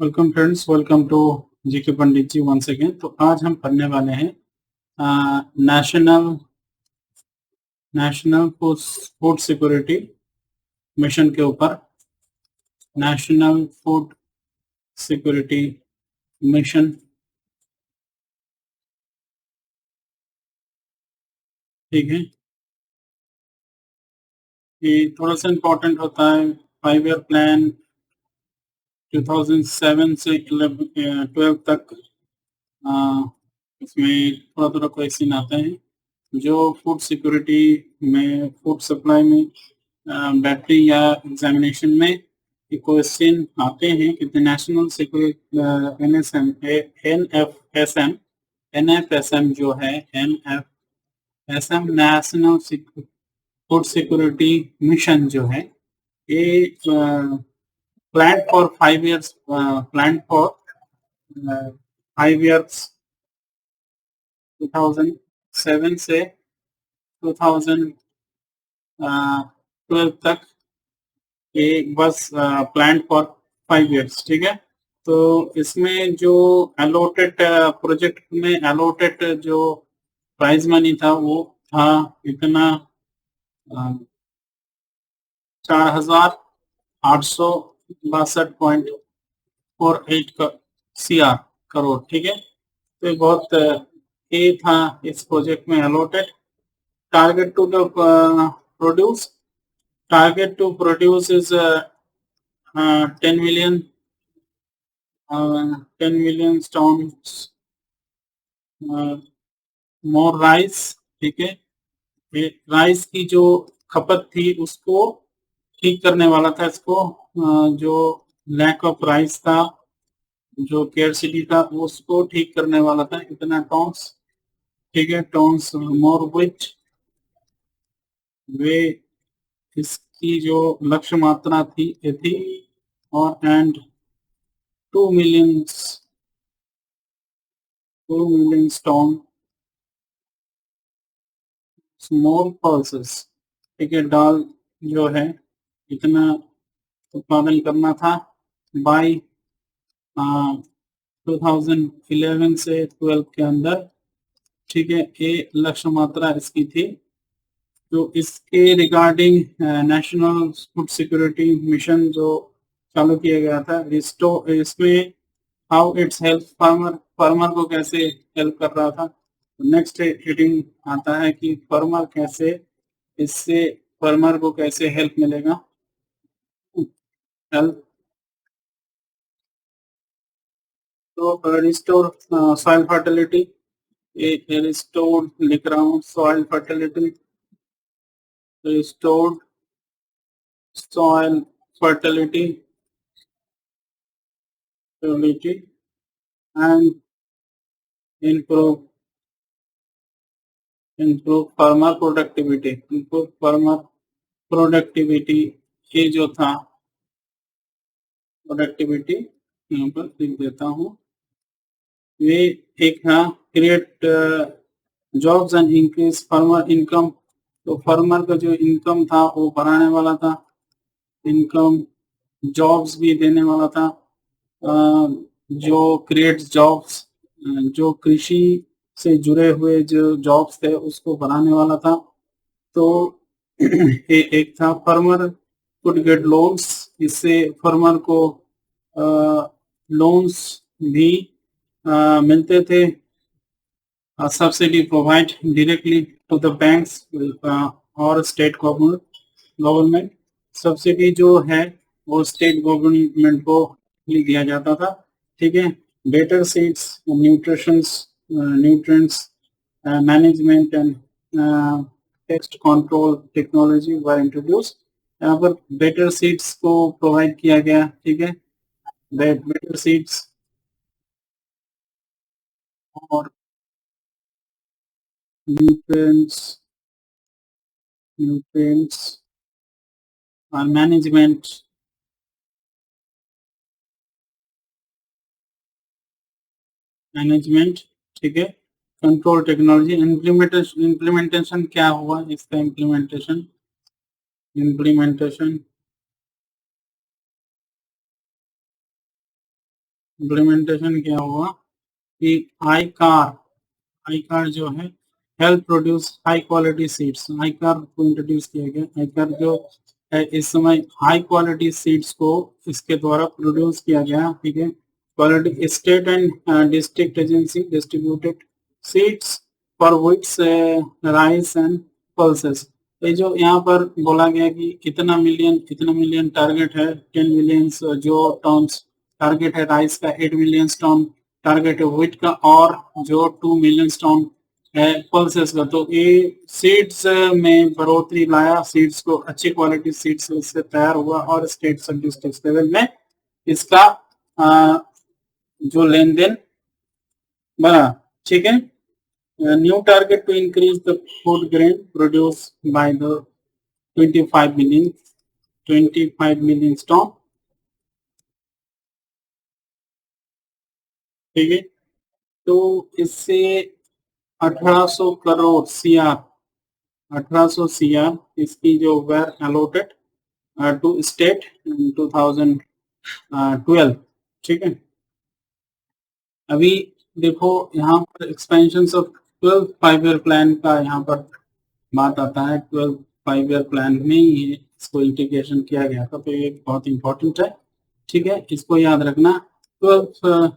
Welcome friends, welcome to GK Pandit ji once again. तो आज हम पढ़ने वाले हैं national national food security mission के ऊपर। नेशनल फूड सिक्योरिटी मिशन, ठीक है। ये थोड़ा सा इम्पोर्टेंट होता है। 5 ईयर प्लान 2007 से 12 तक। अ, इसमें थोड़ा थोड़ा क्वेश्चन आते हैं जो फूड सिक्योरिटी में, फूड सप्लाई में बैटरी या एग्जामिनेशन में ये क्वेश्चन आते हैं कि national security NSM NFSM NFSM जो है NFSM national food security mission जो है ये plan for 5 years, plan for 5 years 2007 से 2012 तक। ये बस प्लान फॉर 5 इयर्स, ठीक है। तो इसमें जो एलोटेड प्रोजेक्ट में एलोटेड जो प्राइज मनी था वो था इतना 4,862.48 CR करोड़, ठीक है। तो ये बहुत ये था इस प्रोजेक्ट में allotted. Target to the produce target to produce is 10 million 10 million tons more rice, ठीक है। ये राइस की जो खपत थी उसको ठीक करने वाला था। इसको जो लैक ऑफ राइस था, जो केयरसिटी था, उसको ठीक करने वाला था। इतना टॉन्स, ठीक है। टॉन्स मोर विच वे, इसकी जो लक्ष्य मात्रा थी ये थी। और and 2 million 2 million ton small pulses, ठीक है। दाल जो है इतना उत्पादन करना था बाय 2011 से 12 के अंदर, ठीक है। ये लक्ष्य मात्रा इसकी थी। तो इसके regarding national food security mission जो चालू किया गया था, इसमें how it's help farmer, farmer को कैसे हेल्प कर रहा था। नेक्स्ट हेडिंग आता है कि फार्मर कैसे, इससे फार्मर को कैसे हेल्प मिलेगा। हेल्प तो रिस्टोर सॉइल फर्टिलिटी, ये रिस्टोर लिख रहा हूँ। Soil fertility, restored soil fertility and improve improve farmer productivity, improve farmer productivity। ये जो था प्रोडक्टिविटी यहाँ पर लिख देता हूँ। ये एक था create jobs and increase farmer income. तो फार्मर का जो इनकम था वो बढ़ाने वाला था, इनकम जॉब्स भी देने वाला था। जो क्रिएट्स जॉब्स, जो कृषि से जुड़े हुए जो जॉब्स थे उसको बनाने वाला था। तो ये एक था फार्मर कुड गेट लोन्स, इससे फार्मर को लोन्स भी मिलते थे। Subsidy provide directly to the banks और स्टेट गवर्नमेंट। सब्सिडी जो है वो स्टेट गवर्नमेंट को ही दिया जाता था, ठीक है। Better seeds, nutrients management and text control technology were introduce. यहाँ पर बेटर सीड्स को प्रोवाइड किया गया, ठीक है। बेटर सीड्स और न्यूट्रिएंट्स न्यूट्रिएंट्स और मैनेजमेंट, ठीक है। Control technology. इम्प्लीमेंटेशन क्या हुआ इसका, इम्प्लीमेंटेशन इम्प्लीमेंटेशन क्या हुआ कि आई कार जो है help produce high quality seeds, ICAR को इंट्रोड्यूस किया गया। आई कार जो है इस समय हाई क्वालिटी सीड्स को इसके द्वारा प्रोड्यूस किया गया, ठीक है। Quality state and district agency distributed seeds for wheats, rice and pulses. ये जो यहाँ पर बोला गया कि कितना मिलियन टारगेट है, 10 मिलियन जो टन्स टारगेट है राइस का, 8 मिलियन टन टारगेट है व्हीट का, और जो 2 मिलियन टन है पल्सेस का। तो ये सीड्स में बढ़ोतरी लाया, सीड्स को अच्छी क्वालिटी सीड्स इससे तैयार हुआ और स्टेट सब डिस्ट्रिक्ट लेवल में इसका जो लेन देन बना, ठीक है। New target to increase the food grain produce by the 25 million ton, ठीक है। तो इससे 1800 करोड़ सीआर, 1800 सीआर इसकी जो were allotted to state in 2012, ठीक है। अभी देखो यहाँ पर एक्सपेंशन ऑफ 12 5 ईयर प्लान का यहाँ पर बात आता है। 12 5 ईयर प्लान में ही इसको इंटीग्रेशन किया गया था, तो ये बहुत इंपॉर्टेंट है, ठीक है, इसको याद रखना। 12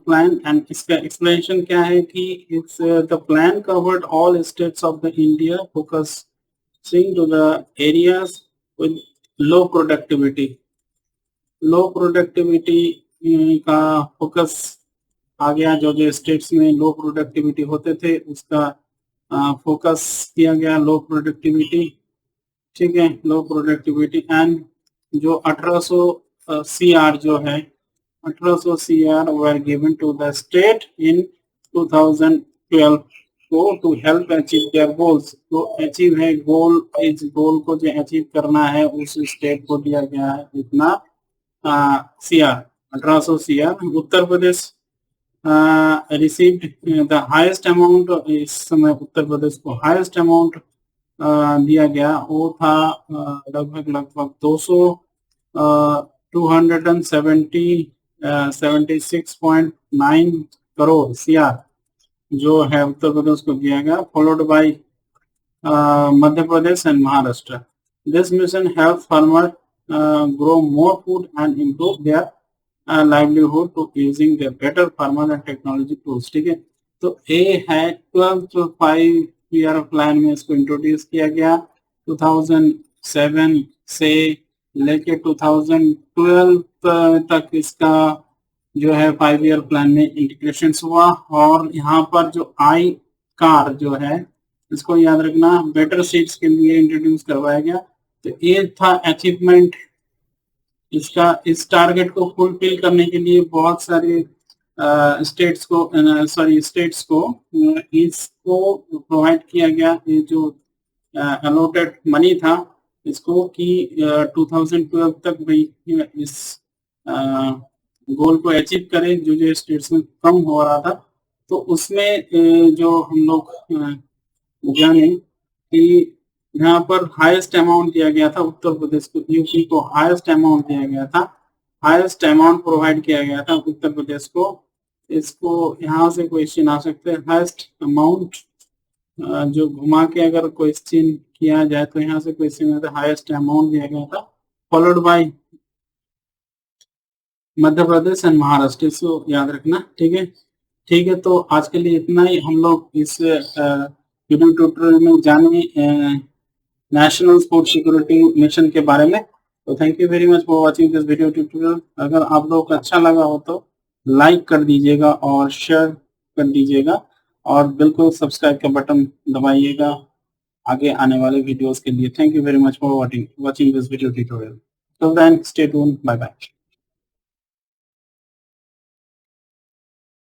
प्लान एंड इसका एक्सप्लेनेशन क्या है कि it's the plan covered all states of the India focusing to the areas with low productivity का फोकस आ गया। जो जो स्टेट्स में लो प्रोडक्टिविटी होते थे उसका फोकस किया गया, लो प्रोडक्टिविटी, ठीक है, लो प्रोडक्टिविटी। एंड जो 1800 सीआर जो है, 1800 CR were given to the state in 2012 को to help achieve their goals. तो अचीव है गोल, इस गोल को जो अचीव करना है उस स्टेट को दिया गया है इतना CR, 1800 CR. Uttar Pradesh received the highest amount, इस समय उत्तर प्रदेश को हाईएस्ट अमाउंट दिया गया, वो था लगभग 276.9 करोड़ सीआर जो है उत्तर प्रदेश को दिया गया, followed by Madhya Pradesh and Maharashtra. This mission help farmer grow more food and improve their livelihood to using their better farmer and technology tools, ठीक है। तो ये है 12 5 ईयर प्लान में इसको इंट्रोड्यूस किया गया। 2007 से लेके 2012 तक इसका जो है 5 ईयर प्लान में इंटीग्रेशन हुआ। और यहाँ पर जो आई कार जो है इसको याद रखना, बेटर सीड्स के लिए इंट्रोड्यूस करवाया गया। तो ये था अचीवमेंट इसका। इस टारगेट को फुलफिल करने के लिए बहुत सारे स्टेट्स को इसको प्रोवाइड किया गया। ये जो अलॉटेड मनी था इसको कि 2012 तक भाई इस गोल को अचीव करें जो जो स्टेट्स में कम हो रहा था। तो उसमें जो हम लोग जाने कि यहाँ पर हाईएस्ट अमाउंट दिया गया था उत्तर प्रदेश को, यूपी को हाईएस्ट अमाउंट दिया गया था, हाईएस्ट अमाउंट प्रोवाइड किया गया था उत्तर प्रदेश को। इसको यहाँ से क्वेश्चन आ सकते हैं, हाईएस्ट अमाउंट जो घुमा के अगर क्वेश्चन किया जाए तो यहाँ से क्वेश्चन आता है हाईएस्ट अमाउंट दिया गया था, followed by Madhya Pradesh and Maharashtra. इसको याद रखना, ठीक है। ठीक है, तो आज के लिए इतना ही। हम लोग इस वीडियो ट्यूटोरियल में जाने नेशनल फूड सिक्योरिटी मिशन के बारे में। तो thank you very much for watching this video tutorial. अगर आप लोगों को अच्छा लगा हो तो लाइक कर दीजिएगा और शेयर कर दीजिएगा और बिल्कुल सब्सक्राइब का बटन दबाइएगा आगे आने वाले वीडियोस के लिए। Thank you very much for watching this video tutorial. Till then stay tuned, bye bye.